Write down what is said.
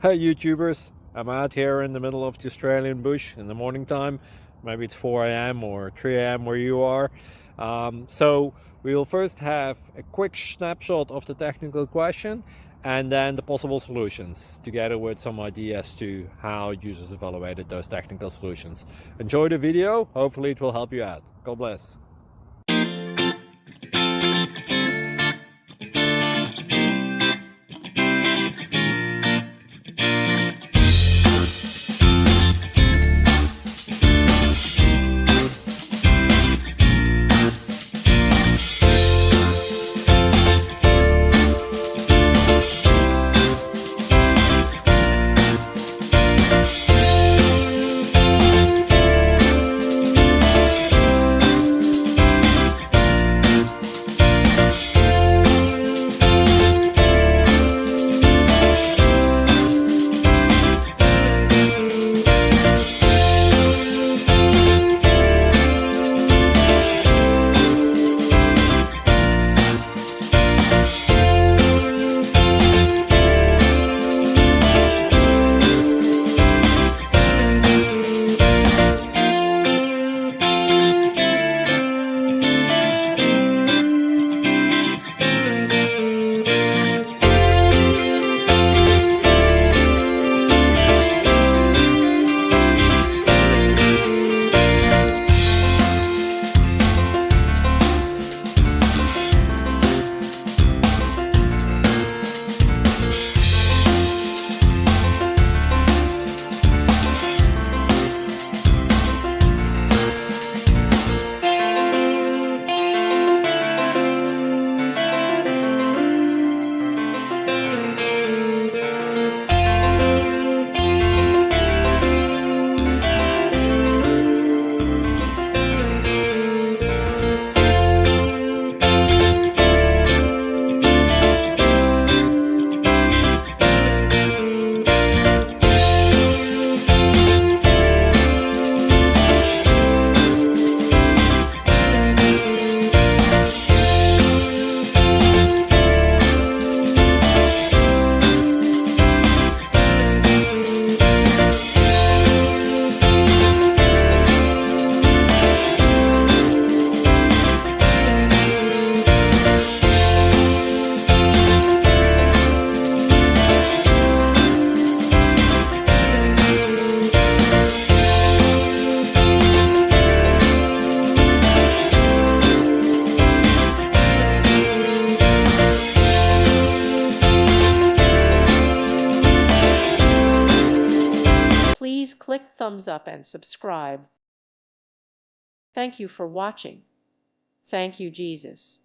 Hey YouTubers, I'm out here in the middle of the Australian bush in the morning time. Maybe it's 4 a.m. or 3 a.m. where you are. So we will first have a quick snapshot of the technical question and then the possible solutions, together with some ideas to how users evaluated those technical solutions. Enjoy the video, hopefully it will help you out. God bless. Please click thumbs up and subscribe. Thank you for watching. Thank you, Jesus.